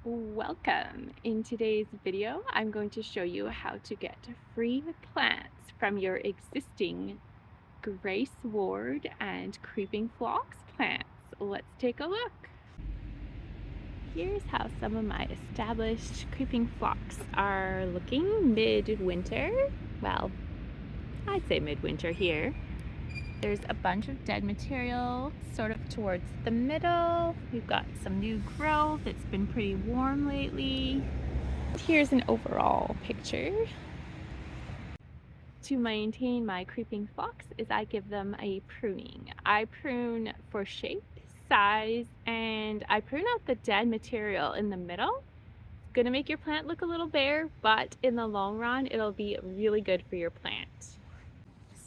Welcome! In today's video, I'm going to show you how to get free plants from your existing gray sward and creeping phlox plants. Let's take a look. Here's how some of my established creeping phlox are looking mid-winter. Well, I'd say mid-winter here. There's a bunch of dead material sort of towards the middle. We've got some new growth. It's been pretty warm lately. Here's an overall picture. To maintain my creeping phlox is I give them a pruning. I prune for shape, size, and I prune out the dead material in the middle. It's gonna make your plant look a little bare, but in the long run, it'll be really good for your plant.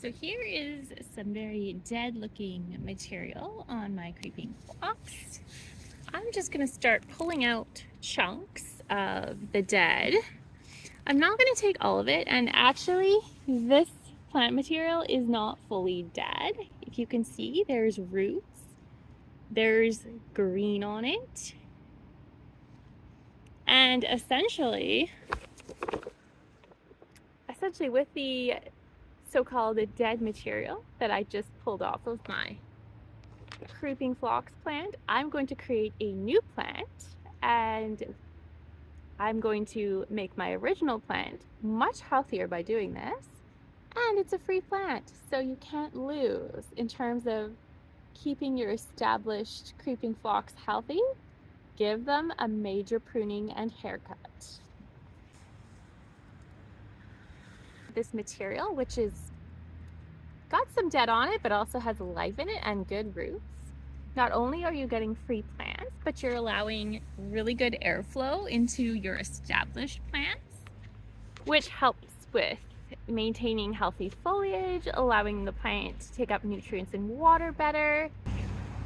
So here is some very dead looking material on my creeping phlox. I'm just going to start pulling out chunks of the dead. I'm not going to take all of it, and actually this plant material is not fully dead. If you can see, there's roots, there's green on it, and essentially with the so-called dead material that I just pulled off of my creeping phlox plant, I'm going to create a new plant, and I'm going to make my original plant much healthier by doing this. And it's a free plant, so you can't lose in terms of keeping your established creeping phlox healthy. Give them a major pruning and haircut. This material, which is got some dead on it but also has life in it and good roots. Not only are you getting free plants, but you're allowing really good airflow into your established plants, which helps with maintaining healthy foliage, allowing the plant to take up nutrients and water better.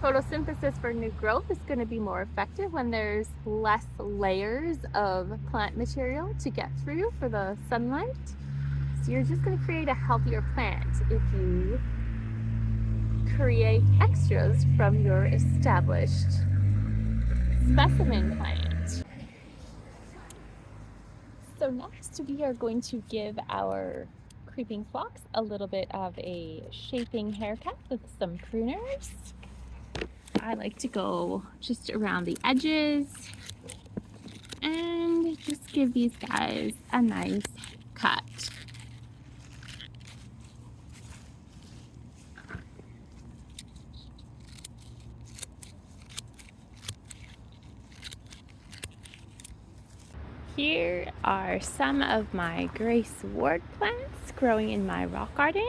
Photosynthesis for new growth is going to be more effective when there's less layers of plant material to get through for the sunlight. So you're just going to create a healthier plant if you create extras from your established specimen plant. So next we are going to give our creeping phlox a little bit of a shaping haircut with some pruners. I like to go just around the edges and just give these guys a nice cut. Here are some of my gray sward plants growing in my rock garden.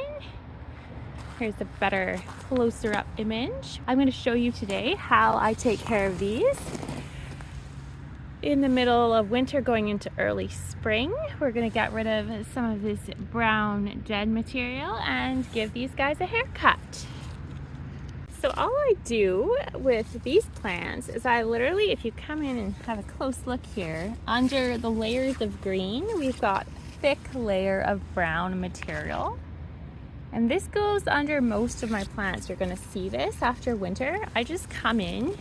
Here's a better, closer up image. I'm going to show you today how I take care of these. In the middle of winter going into early spring, we're going to get rid of some of this brown dead material and give these guys a haircut. So all I do with these plants is I literally, if you come in and have a close look here, under the layers of green, we've got a thick layer of brown material. And this goes under most of my plants. You're gonna see this after winter. I just come in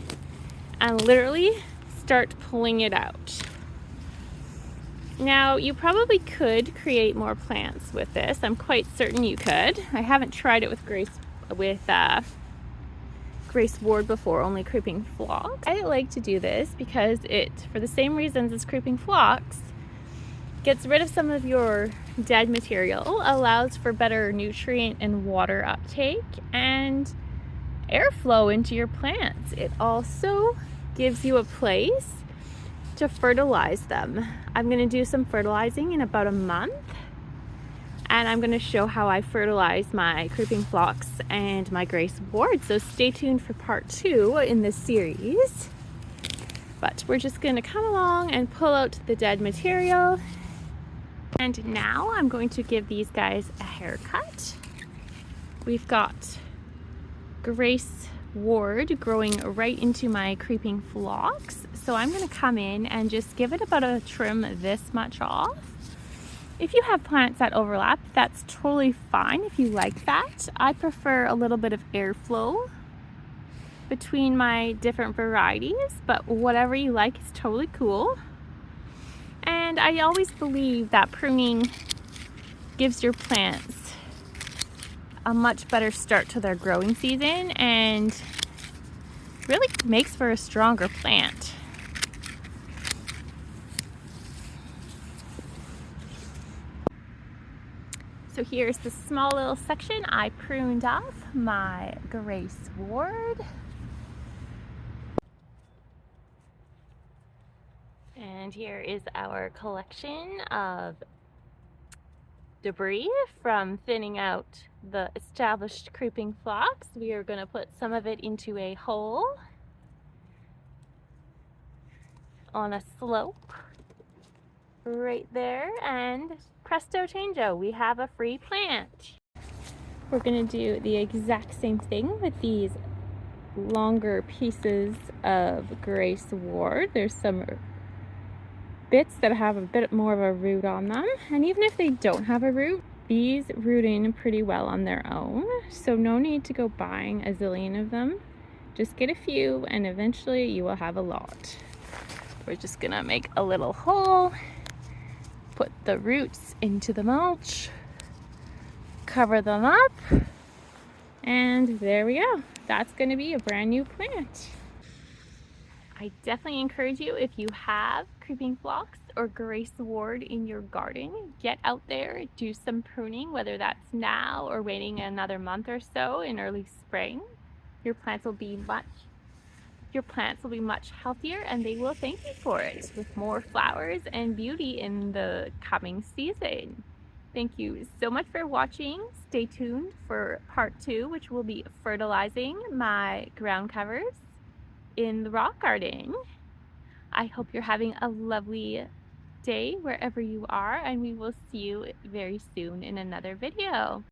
and literally start pulling it out. Now, you probably could create more plants with this. I'm quite certain you could. I haven't tried it with gray sward before, only creeping phlox. I like to do this because it, for the same reasons as creeping phlox, gets rid of some of your dead material, allows for better nutrient and water uptake and airflow into your plants. It also gives you a place to fertilize them. I'm going to do some fertilizing in about a month, and I'm going to show how I fertilize my creeping phlox and my gray sward. So stay tuned for part 2 in this series. But we're just going to come along and pull out the dead material. And now I'm going to give these guys a haircut. We've got gray sward growing right into my creeping phlox. So I'm going to come in and just give it about a trim this much off. If you have plants that overlap, that's totally fine if you like that. I prefer a little bit of airflow between my different varieties, but whatever you like is totally cool. And I always believe that pruning gives your plants a much better start to their growing season and really makes for a stronger plant. So here's the small little section I pruned off my gray sward. And here is our collection of debris from thinning out the established creeping phlox. We are going to put some of it into a hole on a slope right there, and presto changeo, we have a free plant. We're going to do the exact same thing with these longer pieces of gray sward. There's some bits that have a bit more of a root on them, and even if they don't have a root, these root in pretty well on their own, so no need to go buying a zillion of them. Just get a few and eventually you will have a lot. We're just gonna make a little hole, put the roots into the mulch, cover them up, and there we go. That's gonna be a brand new plant. I definitely encourage you, if you have creeping phlox or gray sward in your garden, get out there, do some pruning, whether that's now or waiting another month or so in early spring. Your plants will be much healthier, and they will thank you for it with more flowers and beauty in the coming season. Thank you so much for watching. Stay tuned for part 2, which will be fertilizing my ground covers in the rock garden. I hope you're having a lovely day wherever you are, and we will see you very soon in another video.